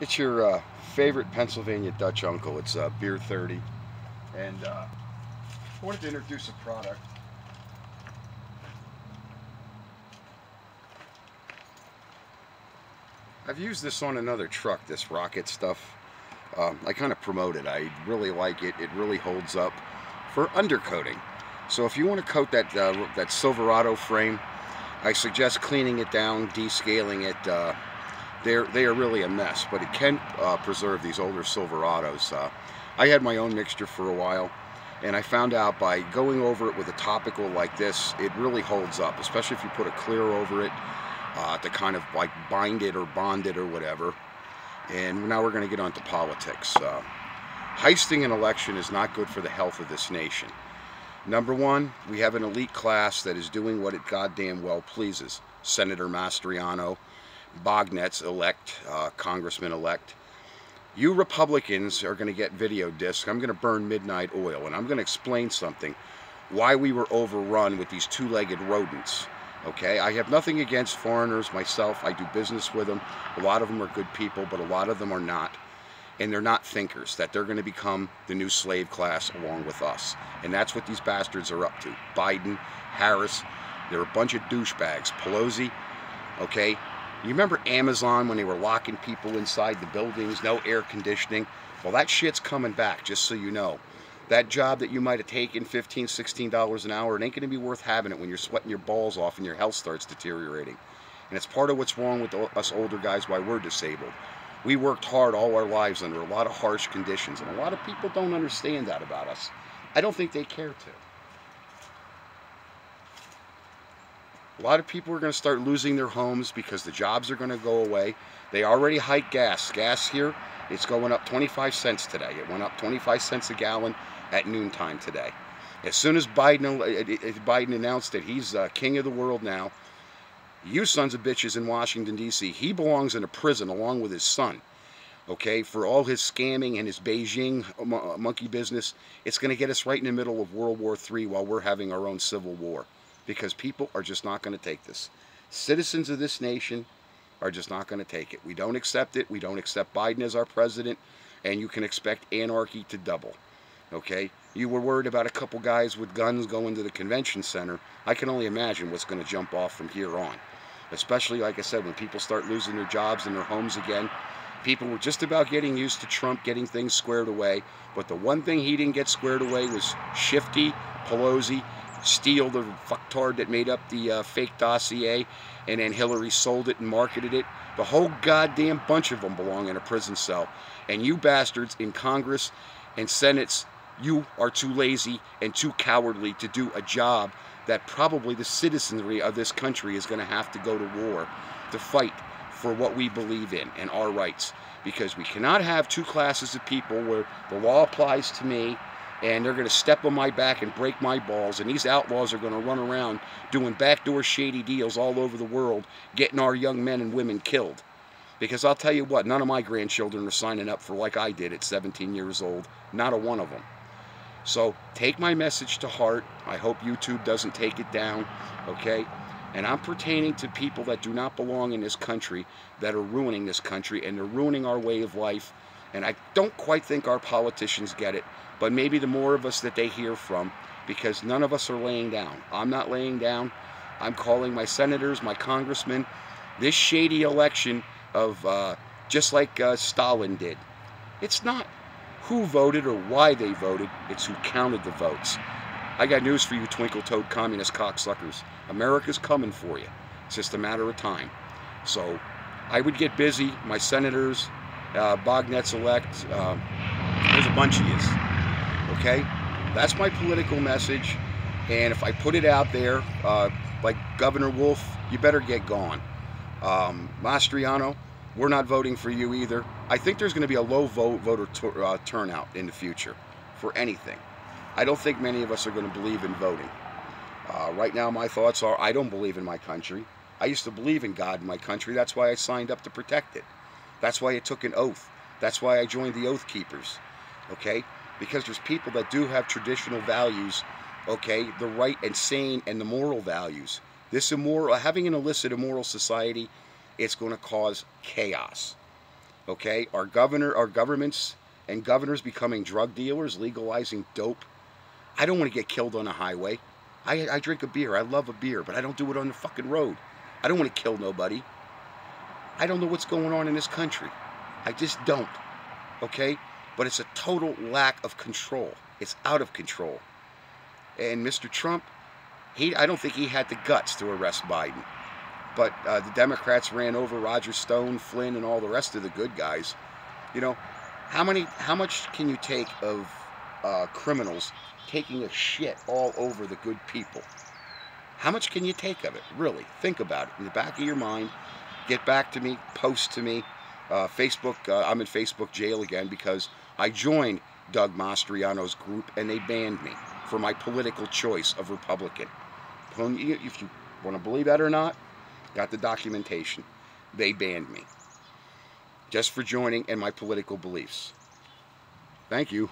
It's your favorite Pennsylvania Dutch uncle. It's Beer 30. And I wanted to introduce a product. I've used this on another truck, this Rocket stuff. I kind of promote it. I really like it. It really holds up for undercoating. So if you want to coat that Silverado frame, I suggest cleaning it down, descaling it. They are really a mess, but it can preserve these older Silverados. I had my own mixture for a while, and I found out by going over it with a topical like this, it really holds up, especially if you put a clear over it to kind of like bind it or bond it or whatever. And now we're going to get on to politics. Heisting an election is not good for the health of this nation. Number one, we have an elite class that is doing what it goddamn well pleases. Senator Mastriano, Bognets-elect, Congressman-elect. You Republicans are going to get video discs. I'm going to burn midnight oil, and I'm going to explain something. Why we were overrun with these two-legged rodents. Okay, I have nothing against foreigners myself. I do business with them. A lot of them are good people, but a lot of them are not. And they're not thinkers, that they're going to become the new slave class along with us. And that's what these bastards are up to. Biden, Harris, they're a bunch of douchebags. Pelosi, okay? You remember Amazon when they were locking people inside the buildings, no air conditioning? Well, that shit's coming back, just so you know. That job that you might have taken $15, $16 an hour, it ain't going to be worth having it when you're sweating your balls off and your health starts deteriorating. And it's part of what's wrong with us older guys, why we're disabled. We worked hard all our lives under a lot of harsh conditions, and a lot of people don't understand that about us. I don't think they care to. A lot of people are going to start losing their homes because the jobs are going to go away. They already hiked gas. Gas here, it's going up 25 cents today. It went up 25 cents a gallon at noontime today. As soon as Biden announced that he's king of the world now, you sons of bitches in Washington, D.C., he belongs in a prison along with his son, okay, for all his scamming and his Beijing monkey business. It's going to get us right in the middle of World War III while we're having our own civil war, because people are just not going to take this. Citizens of this nation are just not going to take it. We don't accept it. We don't accept Biden as our president, and you can expect anarchy to double, okay? You were worried about a couple guys with guns going to the convention center. I can only imagine what's going to jump off from here on. Especially, like I said, when people start losing their jobs and their homes again. People were just about getting used to Trump getting things squared away. But the one thing he didn't get squared away was Shifty, Pelosi, Steele, the fucktard that made up the fake dossier, and then Hillary sold it and marketed it. The whole goddamn bunch of them belong in a prison cell. And you bastards in Congress and Senates, you are too lazy and too cowardly to do a job that probably the citizenry of this country is going to have to go to war to fight for what we believe in and our rights. Because we cannot have two classes of people where the law applies to me and they're going to step on my back and break my balls, and these outlaws are going to run around doing backdoor shady deals all over the world, getting our young men and women killed. Because I'll tell you what, none of my grandchildren are signing up for like I did at 17 years old. Not a one of them. So take my message to heart. I hope YouTube doesn't take it down, okay? And I'm pertaining to people that do not belong in this country, that are ruining this country, and they're ruining our way of life. And I don't quite think our politicians get it, but maybe the more of us that they hear from, because none of us are laying down. I'm not laying down. I'm calling my senators, my congressmen, this shady election of just like Stalin did. It's not who voted or why they voted, it's who counted the votes. I got news for you twinkle-toed communist cocksuckers. America's coming for you. It's just a matter of time. So I would get busy. My senators, Bognets-elect, there's a bunch of yous. Okay? That's my political message. And if I put it out there, like Governor Wolf, you better get gone. Mastriano, we're not voting for you either. I think there's going to be a low voter turnout in the future for anything. I don't think many of us are going to believe in voting. Right now, my thoughts are, I don't believe in my country. I used to believe in God in my country. That's why I signed up to protect it. That's why I took an oath. That's why I joined the Oath Keepers. Okay? Because there's people that do have traditional values, okay? The right and sane and the moral values. This immoral, having an illicit immoral society, it's going to cause chaos. Okay, our governments and governors becoming drug dealers, legalizing dope. I don't want to get killed on a highway. I drink a beer. I love a beer, but I don't do it on the fucking road. I don't want to kill nobody. I don't know what's going on in this country. I just don't. Okay? But it's a total lack of control. It's out of control. And Mr. Trump, I don't think he had the guts to arrest Biden. But the Democrats ran over Roger Stone, Flynn, and all the rest of the good guys. You know, how much can you take of criminals taking a shit all over the good people? How much can you take of it? Really, think about it. In the back of your mind, get back to me, post to me. Facebook, I'm in Facebook jail again because I joined Doug Mastriano's group and they banned me for my political choice of Republican. If you want to believe that or not, got the documentation. They banned me just for joining and my political beliefs. Thank you.